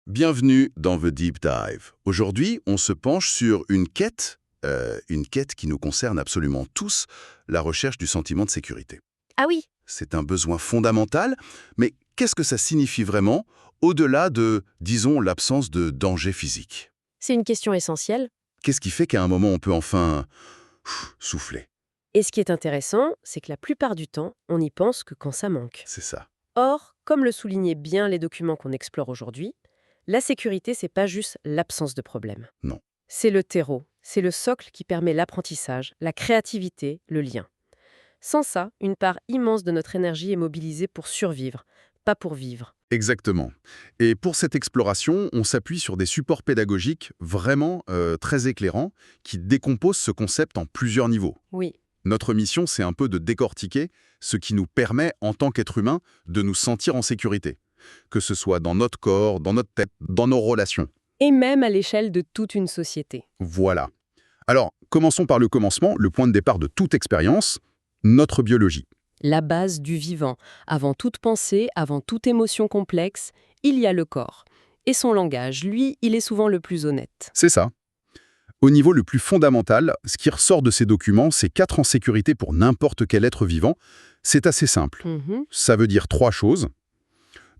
Bienvenue dans The Deep Dive. Aujourd'hui, on se penche sur une quête qui nous concerne absolument tous, la recherche du sentiment de sécurité. Ah oui, C'est un besoin fondamental, mais qu'est-ce que ça signifie vraiment, au-delà de, disons, l'absence de danger physique? c'est une question essentielle. Qu'est-ce qui fait qu'à un moment on peut enfin souffler? Et ce qui est intéressant, c'est que la plupart du temps, on n'y pense que quand ça manque. C'est ça. Or, comme le soulignaient bien les documents qu'on explore aujourd'hui, la sécurité, c'est pas juste l'absence de problème. Non. C'est le terreau, c'est le socle qui permet l'apprentissage, la créativité, le lien. Sans ça, une part immense de notre énergie est mobilisée pour survivre, pas pour vivre. Exactement. Et pour cette exploration, on s'appuie sur des supports pédagogiques vraiment très éclairants qui décomposent ce concept en plusieurs niveaux. Oui, Notre mission, c'est un peu de décortiquer ce qui nous permet, en tant qu'être humain, de nous sentir en sécurité. Que ce soit dans notre corps, dans notre tête, dans nos relations. et même à l'échelle de toute une société. Voilà. Alors, commençons par le commencement, le point de départ de toute expérience, notre biologie. La base du vivant. Avant toute pensée, avant toute émotion complexe, il y a le corps. Et son langage, lui, il est souvent le plus honnête. C'est ça. Au niveau le plus fondamental, ce qui ressort de ces documents, c'est qu'être en sécurité pour n'importe quel être vivant, c'est assez simple. Mhm. Ça veut dire 3 choses.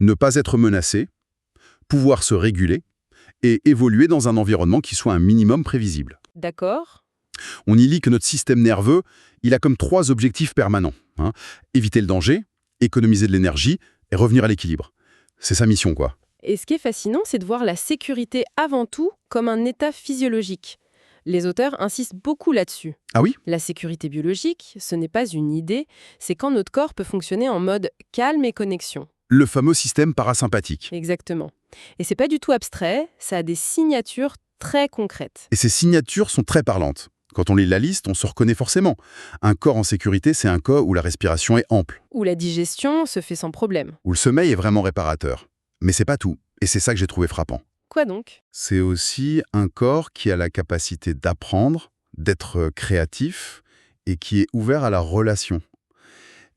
Ne pas être menacé, pouvoir se réguler et évoluer dans un environnement qui soit un minimum prévisible. D'accord. On y lit que notre système nerveux, il a comme 3 objectifs permanents. Éviter le danger, économiser de l'énergie et revenir à l'équilibre. C'est sa mission, quoi. Et ce qui est fascinant, c'est de voir la sécurité avant tout comme un état physiologique. Les auteurs insistent beaucoup là-dessus. Ah oui? La sécurité biologique, ce n'est pas une idée, c'est quand notre corps peut fonctionner en mode calme et connexion. Le fameux système parasympathique. Exactement. Et c'est pas du tout abstrait, ça a des signatures très concrètes. Et ces signatures sont très parlantes. Quand on lit la liste, on se reconnaît forcément. Un corps en sécurité, c'est un corps où la respiration est ample, Où la digestion se fait sans problème. où le sommeil est vraiment réparateur. Mais c'est pas tout. Et c'est ça que j'ai trouvé frappant. Quoi donc? C'est aussi un corps qui a la capacité d'apprendre, d'être créatif et qui est ouvert à la relation.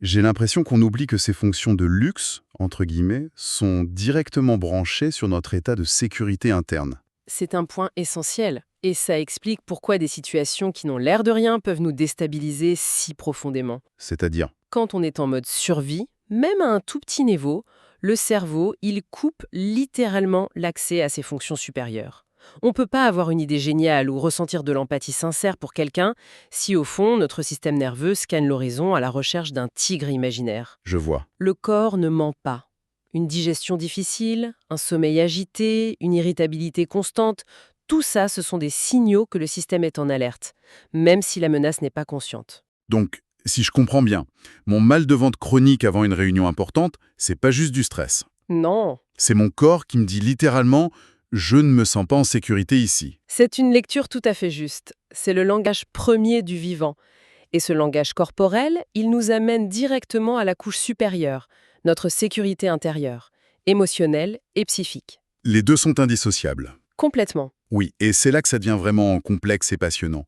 J'ai l'impression qu'on oublie que ces fonctions de luxe, entre guillemets, sont directement branchées sur notre état de sécurité interne. C'est un point essentiel. Et ça explique pourquoi des situations qui n'ont l'air de rien peuvent nous déstabiliser si profondément. C'est-à-dire, Quand on est en mode survie, même à un tout petit niveau, le cerveau, il coupe littéralement l'accès à ses fonctions supérieures. On ne peut pas avoir une idée géniale ou ressentir de l'empathie sincère pour quelqu'un si, au fond, notre système nerveux scanne l'horizon à la recherche d'un tigre imaginaire. je vois. Le corps ne ment pas. Une digestion difficile, un sommeil agité, une irritabilité constante, tout ça, ce sont des signaux que le système est en alerte, même si la menace n'est pas consciente. Donc, si je comprends bien, mon mal de ventre chronique avant une réunion importante, c'est pas juste du stress. Non, C'est mon corps qui me dit littéralement « je ne me sens pas en sécurité ici c'est une lecture tout à fait juste. C'est le langage premier du vivant. Et ce langage corporel, il nous amène directement à la couche supérieure, notre sécurité intérieure, émotionnelle et psychique. ». Les deux sont indissociables. Complètement. Oui, et c'est là que ça devient vraiment complexe et passionnant.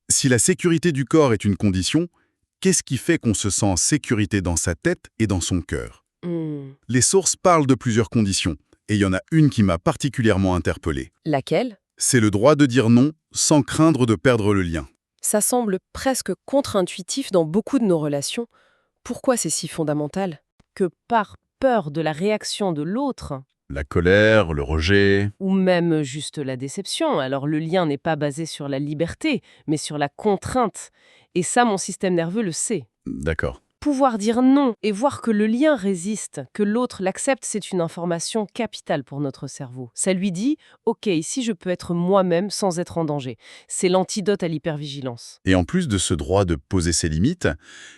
Si la sécurité du corps est une condition, qu'est-ce qui fait qu'on se sent en sécurité dans sa tête et dans son cœur? Les sources parlent de plusieurs conditions, et il y en a une qui m'a particulièrement interpellé. Laquelle? C'est le droit de dire non sans craindre de perdre le lien. Ça semble presque contre-intuitif dans beaucoup de nos relations. Pourquoi c'est si fondamental? Que par peur de la réaction de l'autre, La colère, le rejet... ou même juste la déception, alors le lien n'est pas basé sur la liberté, mais sur la contrainte. Et ça, mon système nerveux le sait. D'accord. Pouvoir dire non et voir que le lien résiste, que l'autre l'accepte, c'est une information capitale pour notre cerveau. Ça lui dit « Ok, ici je peux être moi-même sans être en danger ». C'est l'antidote à l'hypervigilance. Et en plus de ce droit de poser ses limites,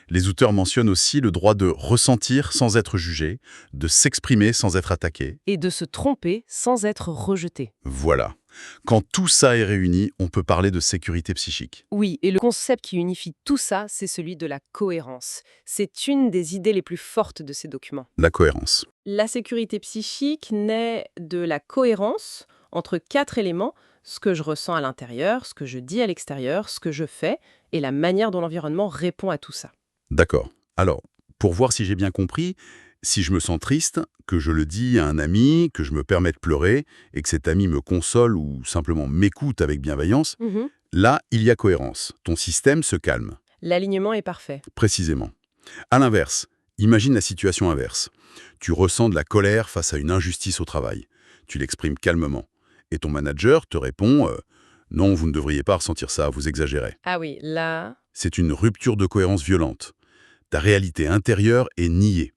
les auteurs mentionnent aussi le droit de ressentir sans être jugé, de s'exprimer sans être attaqué. Et de se tromper sans être rejeté. Voilà. Quand tout ça est réuni, on peut parler de sécurité psychique. Oui, et le concept qui unifie tout ça, c'est celui de la cohérence. C'est une des idées les plus fortes de ces documents. La cohérence. La sécurité psychique naît de la cohérence entre 4 éléments, ce que je ressens à l'intérieur, ce que je dis à l'extérieur, ce que je fais, et la manière dont l'environnement répond à tout ça. D'accord. Alors, pour voir si j'ai bien compris, Si je me sens triste, que je le dis à un ami, que je me permets de pleurer, et que cet ami me console ou simplement m'écoute avec bienveillance, Mhm. là, il y a cohérence. Ton système se calme, L'alignement est parfait. précisément. À l'inverse, imagine la situation inverse. Tu ressens de la colère face à une injustice au travail. Tu l'exprimes calmement. Et ton manager te répond Non, vous ne devriez pas ressentir ça, vous exagérez. Ah oui, là... C'est une rupture de cohérence violente. Ta réalité intérieure est niée.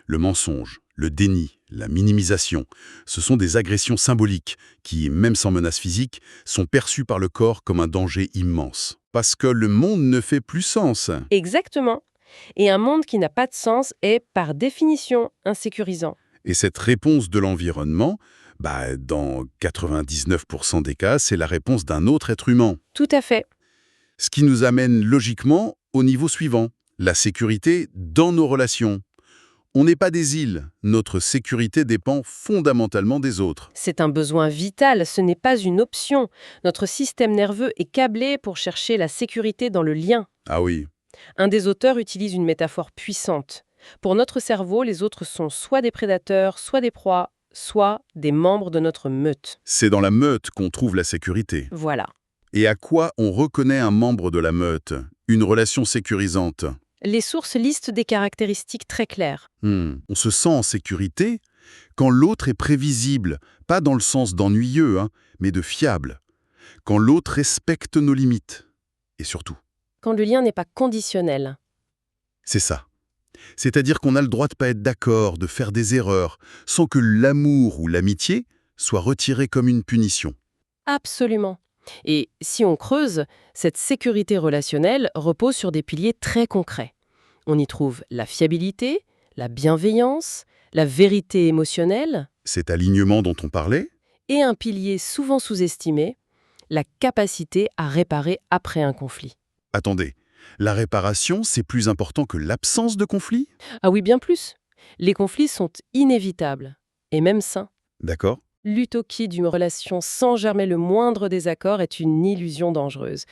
Le mensonge, le déni, la minimisation, ce sont des agressions symboliques qui, même sans menace physique, sont perçues par le corps comme un danger immense. Parce que le monde ne fait plus sens. Exactement. Et un monde qui n'a pas de sens est, par définition, insécurisant. Et cette réponse de l'environnement, dans 99% des cas, c'est la réponse d'un autre être humain. Tout à fait. Ce qui nous amène logiquement au niveau suivant, la sécurité dans nos relations. On n'est pas des îles, notre sécurité dépend fondamentalement des autres. C'est un besoin vital, ce n'est pas une option. Notre système nerveux est câblé pour chercher la sécurité dans le lien. Ah oui, Un des auteurs utilise une métaphore puissante. Pour notre cerveau, les autres sont soit des prédateurs, soit des proies, soit des membres de notre meute. c'est dans la meute qu'on trouve la sécurité. Voilà. Et à quoi on reconnaît un membre de la meute? Une relation sécurisante. Les sources listent des caractéristiques très claires. On se sent en sécurité quand l'autre est prévisible, pas dans le sens d'ennuyeux, mais de fiable. Quand l'autre respecte nos limites. Et surtout, Quand le lien n'est pas conditionnel. c'est ça. C'est-à-dire qu'on a le droit de pas être d'accord, de faire des erreurs, sans que l'amour ou l'amitié soit retiré comme une punition. Absolument. Et si on creuse, cette sécurité relationnelle repose sur des piliers très concrets. On y trouve la fiabilité, la bienveillance, la vérité émotionnelle Cet alignement dont on parlait, et un pilier souvent sous-estimé, la capacité à réparer après un conflit. attendez, la réparation, c'est plus important que l'absence de conflit? Ah oui, bien plus. Les conflits sont inévitables, et même sains. D'accord. L'utopie d'une relation sans jamais le moindre désaccord est une illusion dangereuse.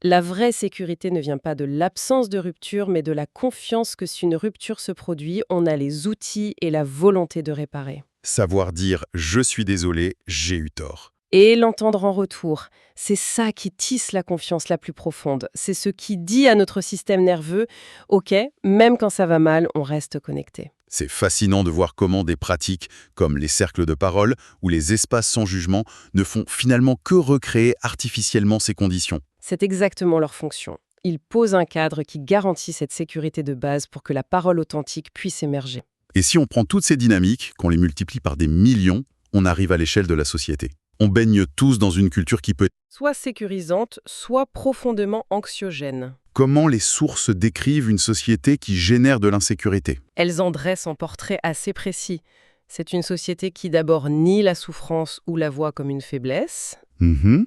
La vraie sécurité ne vient pas de l'absence de rupture, mais de la confiance que si une rupture se produit, on a les outils et la volonté de réparer. Savoir dire « je suis désolé, j'ai eu tort ». Et l'entendre en retour, c'est ça qui tisse la confiance la plus profonde. C'est ce qui dit à notre système nerveux « Ok, même quand ça va mal, on reste connecté ». C'est fascinant de voir comment des pratiques, comme les cercles de parole ou les espaces sans jugement, ne font finalement que recréer artificiellement ces conditions. C'est exactement leur fonction. Ils posent un cadre qui garantit cette sécurité de base pour que la parole authentique puisse émerger. Et si on prend toutes ces dynamiques, qu'on les multiplie par des millions, on arrive à l'échelle de la société. On baigne tous dans une culture qui peut être... Soit sécurisante, soit profondément anxiogène. Comment les sources décrivent une société qui génère de l'insécurité? Elles en dressent un portrait assez précis. C'est une société qui d'abord nie la souffrance ou la voit comme une faiblesse.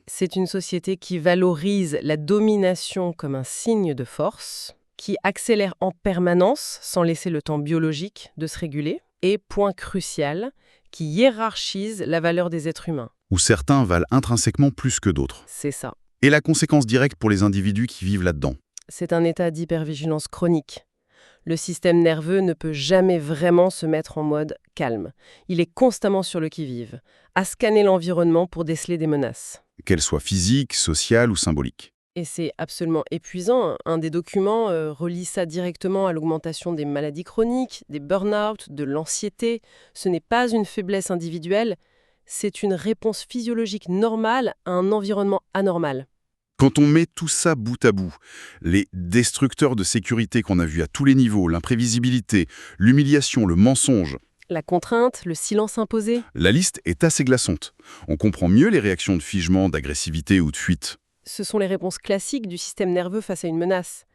C'est une société qui valorise la domination comme un signe de force, qui accélère en permanence sans laisser le temps biologique de se réguler. Et, point crucial, qui hiérarchise la valeur des êtres humains. Où certains valent intrinsèquement plus que d'autres. C'est ça. Et la conséquence directe pour les individus qui vivent là-dedans. C'est un état d'hypervigilance chronique. Le système nerveux ne peut jamais vraiment se mettre en mode calme. Il est constamment sur le qui-vive, à scanner l'environnement pour déceler des menaces. Qu'elles soient physiques, sociales ou symboliques. Et c'est absolument épuisant. Un des documents relie ça directement à l'augmentation des maladies chroniques, des burn-out, de l'anxiété. Ce n'est pas une faiblesse individuelle, c'est une réponse physiologique normale à un environnement anormal. Quand on met tout ça bout à bout, les destructeurs de sécurité qu'on a vus à tous les niveaux, l'imprévisibilité, l'humiliation, le mensonge, La contrainte, le silence imposé, la liste est assez glaçante. On comprend mieux les réactions de figement, d'agressivité ou de fuite. ce sont les réponses classiques du système nerveux face à une menace.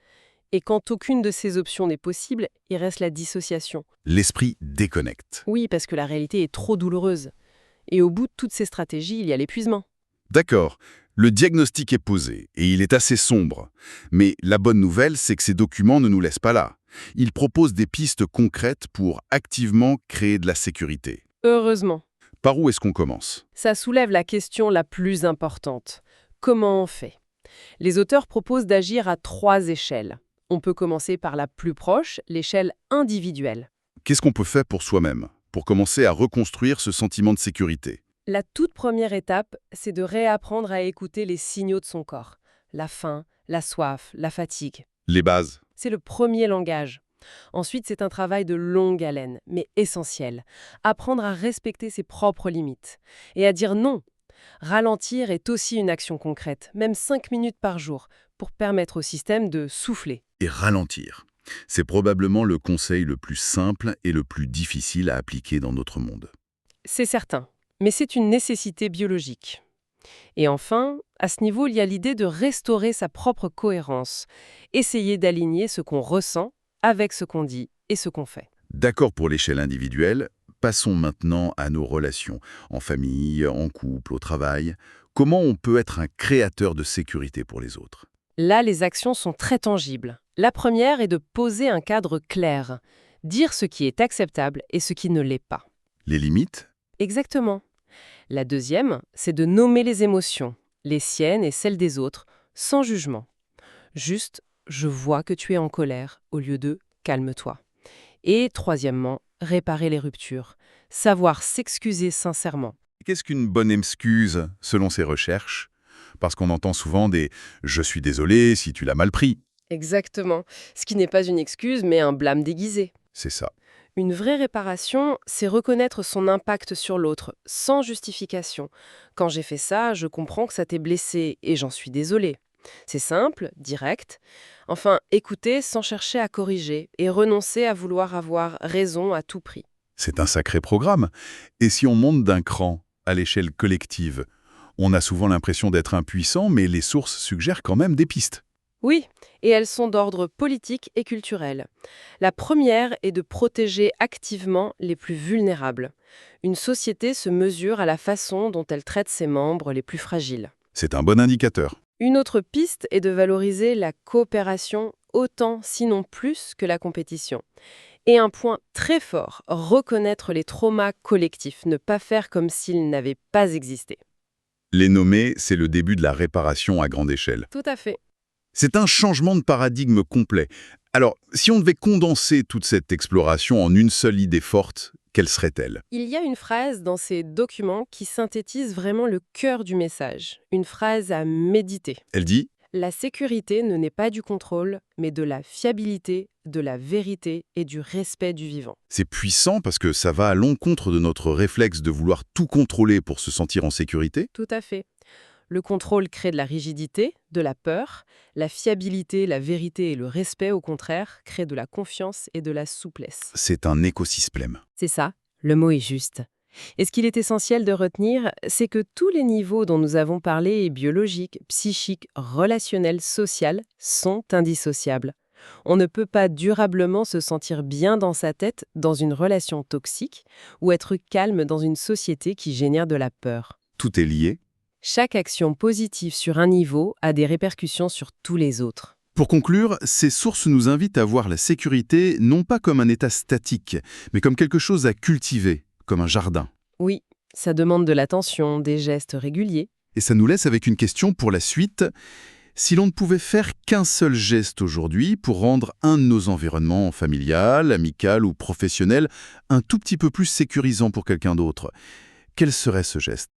Et quand aucune de ces options n'est possible, il reste la dissociation. L'esprit déconnecte. Oui, parce que la réalité est trop douloureuse. Et au bout de toutes ces stratégies, il y a l'épuisement. D'accord, le diagnostic est posé et il est assez sombre. Mais la bonne nouvelle, c'est que ces documents ne nous laissent pas là. Ils proposent des pistes concrètes pour activement créer de la sécurité. Heureusement. Par où est-ce qu'on commence? Ça soulève la question la plus importante. Comment on fait? Les auteurs proposent d'agir à 3 échelles. On peut commencer par la plus proche, l'échelle individuelle. Qu'est-ce qu'on peut faire pour soi-même, pour commencer à reconstruire ce sentiment de sécurité? La toute première étape, c'est de réapprendre à écouter les signaux de son corps. La faim, la soif, la fatigue. Les bases. C'est le premier langage. Ensuite, c'est un travail de longue haleine, mais essentiel. Apprendre à respecter ses propres limites et à dire non. Ralentir est aussi une action concrète, même 5 minutes par jour, pour permettre au système de souffler. Et ralentir. C'est probablement le conseil le plus simple et le plus difficile à appliquer dans notre monde. C'est certain, mais c'est une nécessité biologique. Et enfin, à ce niveau, il y a l'idée de restaurer sa propre cohérence, essayer d'aligner ce qu'on ressent avec ce qu'on dit et ce qu'on fait. D'accord pour l'échelle individuelle, passons maintenant à nos relations, en famille, en couple, au travail. Comment on peut être un créateur de sécurité pour les autres? Là, les actions sont très tangibles. La première est de poser un cadre clair, dire ce qui est acceptable et ce qui ne l'est pas. Les limites? Exactement. La deuxième, c'est de nommer les émotions, les siennes et celles des autres, sans jugement. Juste, je vois que tu es en colère, au lieu de calme-toi. Et troisièmement, réparer les ruptures, savoir s'excuser sincèrement. Qu'est-ce qu'une bonne excuse, selon ces recherches? Parce qu'on entend souvent des « je suis désolé si tu l'as mal pris ». Exactement. Ce qui n'est pas une excuse, mais un blâme déguisé. C'est ça. Une vraie réparation, c'est reconnaître son impact sur l'autre, sans justification. Quand j'ai fait ça, je comprends que ça t'est blessé et j'en suis désolé. C'est simple, direct. Enfin, écouter sans chercher à corriger et renoncer à vouloir avoir raison à tout prix. C'est un sacré programme. Et si on monte d'un cran, à l'échelle collective, on a souvent l'impression d'être impuissant, mais les sources suggèrent quand même des pistes. Oui, et elles sont d'ordre politique et culturel. La première est de protéger activement les plus vulnérables. Une société se mesure à la façon dont elle traite ses membres les plus fragiles. C'est un bon indicateur. Une autre piste est de valoriser la coopération autant, sinon plus, que la compétition. Et un point très fort, reconnaître les traumas collectifs, ne pas faire comme s'ils n'avaient pas existé. Les nommer, c'est le début de la réparation à grande échelle. Tout à fait. C'est un changement de paradigme complet. Alors, si on devait condenser toute cette exploration en une seule idée forte, quelle serait-elle? Il y a une phrase dans ces documents qui synthétise vraiment le cœur du message. Une phrase à méditer. Elle dit La sécurité ne naît pas du contrôle, mais de la fiabilité, de la vérité et du respect du vivant. c'est puissant parce que ça va à l'encontre de notre réflexe de vouloir tout contrôler pour se sentir en sécurité. Tout à fait. Le contrôle crée de la rigidité, de la peur. La fiabilité, la vérité et le respect, au contraire, créent de la confiance et de la souplesse. C'est un écosystème. C'est ça, le mot est juste. Et ce qu'il est essentiel de retenir, c'est que tous les niveaux dont nous avons parlé, biologiques, psychiques, relationnels, sociaux, sont indissociables. On ne peut pas durablement se sentir bien dans sa tête dans une relation toxique ou être calme dans une société qui génère de la peur. Tout est lié. Chaque action positive sur un niveau a des répercussions sur tous les autres. Pour conclure, ces sources nous invitent à voir la sécurité non pas comme un état statique, mais comme quelque chose à cultiver, comme un jardin. Oui, ça demande de l'attention, des gestes réguliers. Et ça nous laisse avec une question pour la suite. Si l'on ne pouvait faire qu'un seul geste aujourd'hui pour rendre un de nos environnements familial, amical ou professionnel un tout petit peu plus sécurisant pour quelqu'un d'autre, quel serait ce geste?